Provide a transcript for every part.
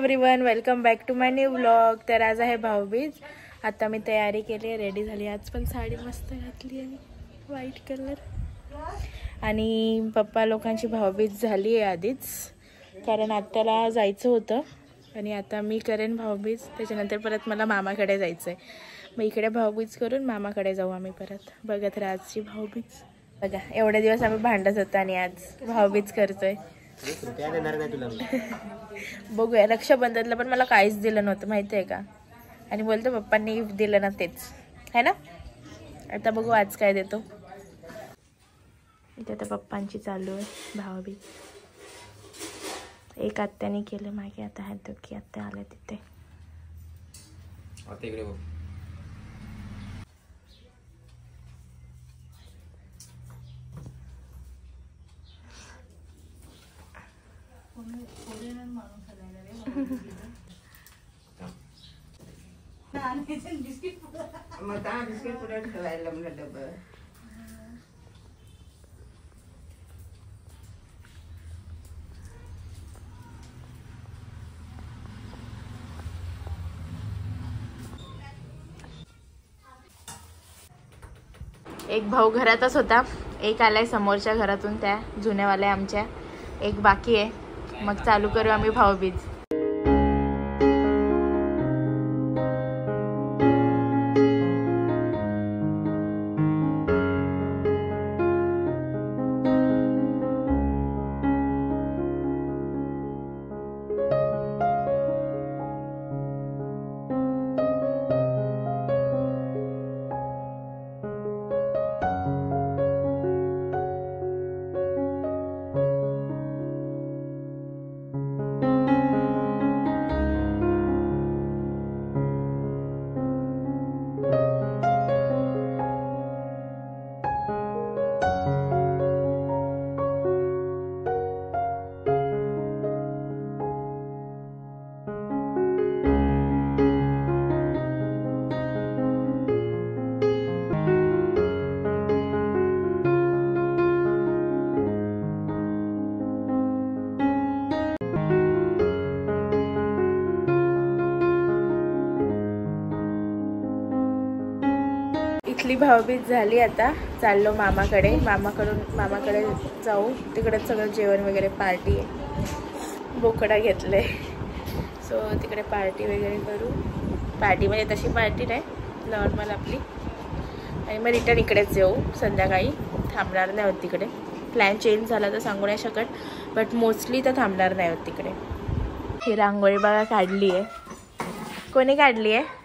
Everyone, welcome back to my new vlog. तर आज आहे भाऊबीज। आता मी तयारी केली आहे, रेडी झाली। आज पण साडी मस्त घातली आहे, व्हाईट कलर। आणि पप्पा लोकांची भाऊबीज झाली आहे आधीच, कारण आत्याला जायचं होतं आणि आता मी करेन भाऊबीज। त्याच्यानंतर परत मला मामाकडे जायचं आहे। मग इकडे भाऊबीज करून मामाकडे जाऊ आम्ही परत। बघत राहा आजची भाऊबीज। बघा, एवढे दिवस आम्ही भांडत होतो आणि आज भाऊबीज करतोय। बघूया, रक्षाबंधनला पण मला काहीच दिलं नव्हतं, माहिती आहे का? आणि बोलतो पप्पांनी दिलं ना तेच है ना। आता बघू आज काय देतो। इथे आता पप्पांची चालू आहे भाऊबीज। एक आत्याने केलं मागे, आता ह्या दोघी आत्या आल्या तिथे। एक भाऊ घरातच होता, एक आलाय समोरच्या घरातून, त्या जुन्यावाल्या आमच्या। एक बाकी आहे, मग चालू करू आम्ही भाऊबीज। इथली भाऊबीज झाली, आता चाललो मामाकडे। मामाकडे जाऊ, तिकडे सगळं जेवण वगैरे, पार्टी आहे। बोकडा घेतले, सो तिकडे पार्टी वगैरे करू। पार्टी म्हणजे तशी पार्टी नाही, नॉर्मल आपली। आणि मग रिटर्न इकडेच येऊ संध्याकाळी, थांबणार नाही होत तिकडे। प्लॅन चेंज झाला तर सांगू नाही शकत, बट मोस्टली तर थांबणार नाही होत तिकडे। ही रांगोळी बघा काढली आहे, कोणी काढली आहे?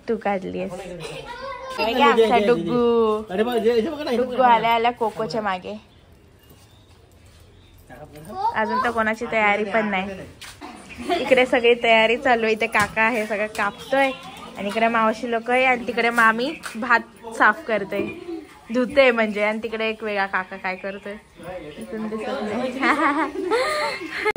तू काढली आहेस। आमचा डुग्गू आल्या आल्या कोकोच्या मागे। अजून तर कोणाची तयारी पण नाही। इकडे सगळी तयारी चालू आहे। इथे काका आहे, सगळं कापतोय। आणि इकडे मावशी लोक आहे, आणि तिकडे मामी भात साफ करते, धुते म्हणजे। आणि तिकडे एक वेगळा काका काय करतोय इथून दिसत नाही।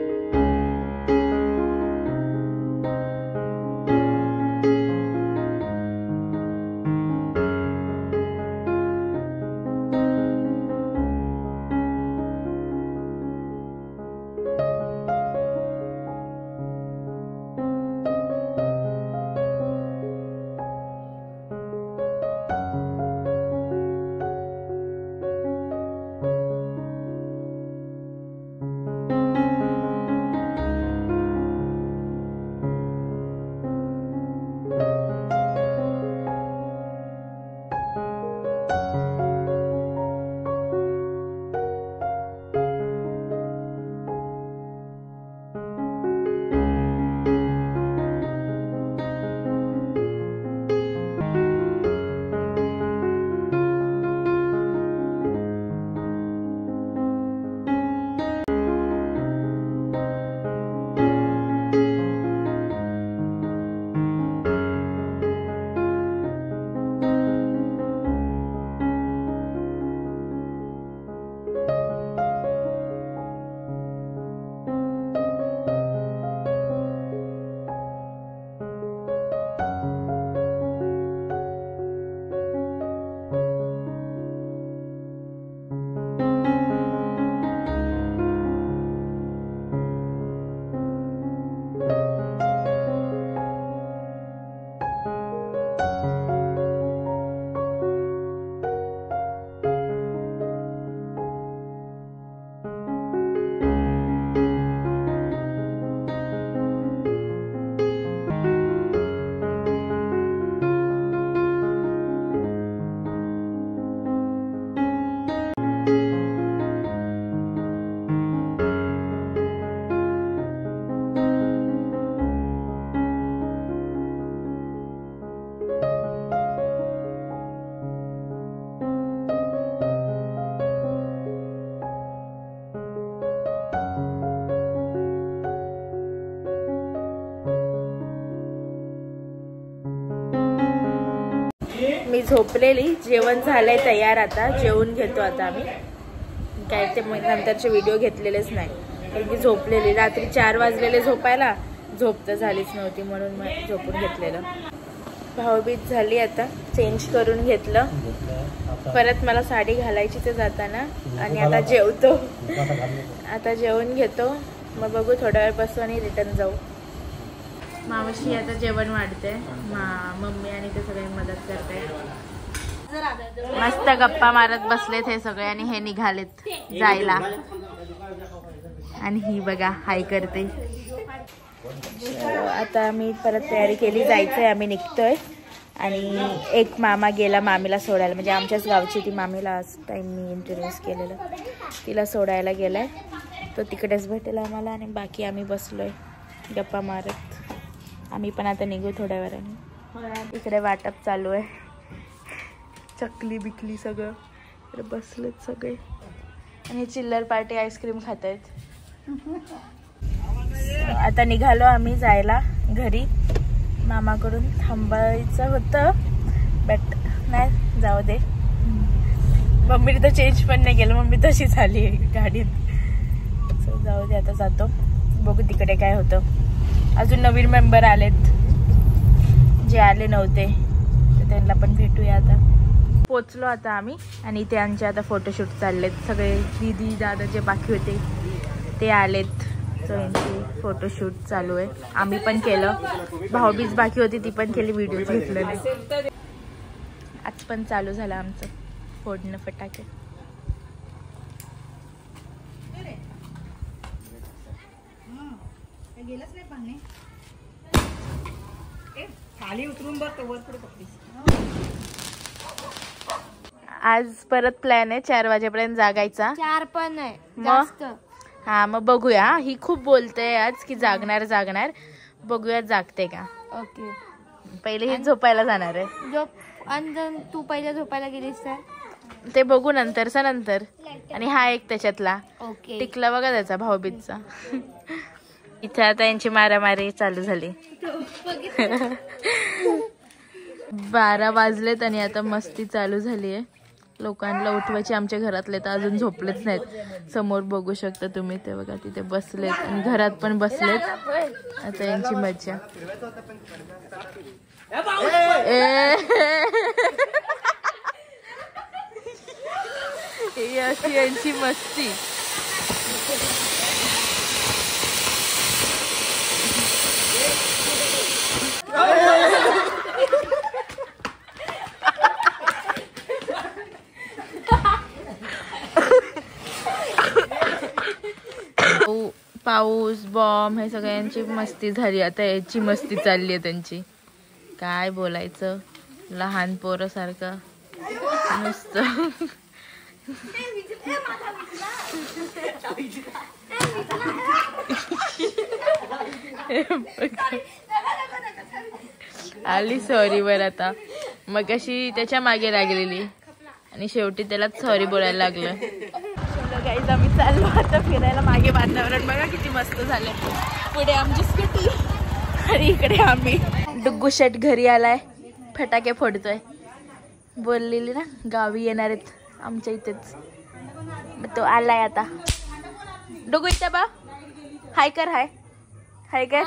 झोपलेली. जेवण झालंय तयार, आता जेवून घेतो. आता आम्ही काय ते नंतरचे व्हिडिओ घेतलेलेच नाही, कारण की झोपलेली. रात्री 4 वाजलेले झोपायला, झोप तर झालीच नव्हती, म्हणून मग झोपून घेतलेलं. भाऊबीज झाली, आता चेंज करून घेतलं. परत मला साडी घालायची ते जाताना, आणि आता जेवतो. आता जेवून घेतो, मग बघू थोड्या वेळ बसू आणि रिटर्न जाऊ. मावशी आता जेवण वाढते, मम्मी आणि ते सगळे मदत करते. मस्त गप्पा मारत बसलेत हे सगळे, आणि हे निघालेत जायला. आणि ही बघा हाय करते. आता मी परत तयारी केली, जायचंय, आम्ही निघतोय. आणि एक मामा गेला मामीला सोडायला, म्हणजे आमच्याच गावची ती मामी, लास्ट टाइम मी इंट्रोड्यूस केलेलं, तिला सोडायला गेलाय. तो तिकडेच भेटेल आम्हाला, आणि बाकी आम्ही बसलोय गप्पा मारत. आम्ही पण आता निघू थोड्या वेळाने. इकडे वाटप चालू आहे, चकली बिकली सगळं. इकडे बसलेत सगळे, आणि चिल्लर पार्टी आईस्क्रीम खात आहेत. आता निघालो आम्ही जायला घरी. मामाकडून थांबायचं होतं, बट नाही, जाऊ दे. मम्मीने तर चेंज पण नाही केलं, मम्मी तशीच आली गाडीत. सो जाऊ दे, आता जातो. बघू तिकडे काय होतं. अजून नवीन मेंबर आलेत, जे आले नव्हते, तर त्यांना पण भेटूया. आता पोचलो आता आम्ही, आणि त्यांचे आता फोटोशूट चाललेत. सगळे दीदी दादा जे बाकी होते ते आलेत, सो यांची फोटोशूट चालू आहे. आम्ही पण केलं. भाऊबीज बाकी होती, ती पण केली, व्हिडिओ घेतलं नाही. आज पण चालू झालं आमचं फोडणं फटाके. आज परत प्लॅन आहे 4 वाजेपर्यंत जागायचा. 4 पण नाही मग हा, मग बघूया. ही खूप बोलते आज की जागणार जागणार, बघूया जागते का. ओके, पहिले ही झोपायला जाणार आहे. झोप, आणि तू पहिले झोपायला गेलीस तर ते बघू नंतरचा नंतर. आणि हा एक त्याच्यातला ओके टिकला बघा त्याचा भाऊबीजचा. इथे आता यांची मारामारी चालू झाली. 12 वाजलेत आणि आता मस्ती चालू झाली आहे. लोकांना उठवायची, आमच्या घरातले तर अजून झोपलेच नाहीत. समोर बघू शकता तुम्ही, ते बघा तिथे बसलेत, आणि घरात पण बसलेत. आता यांची मज्जा. अशी यांची मस्ती. पाऊस बॉम्ब हे सगळ्यांची मस्ती झाली. आता याची मस्ती चालली आहे त्यांची. काय बोलायचं, लहान पोरं सारखं मस्त. आली सॉरी वर. आता मग अशी त्याच्या मागे लागलेली, आणि शेवटी त्याला सॉरी बोलायला लागलं. गाईज आम्ही चाललो आता फिरायला. मागे वातावरण बघा किती मस्त झालंय. पुढे आमची स्कूटी, आणि इकडे आम्ही. डुग्गू शेट घरी आलाय, फटाके फोडतोय. बोललेली ना गावी येणार आहेत आमच्या इथेच, तो आलाय आता. डुग्गू इथे बा, हाय कर, हाय हाय कर.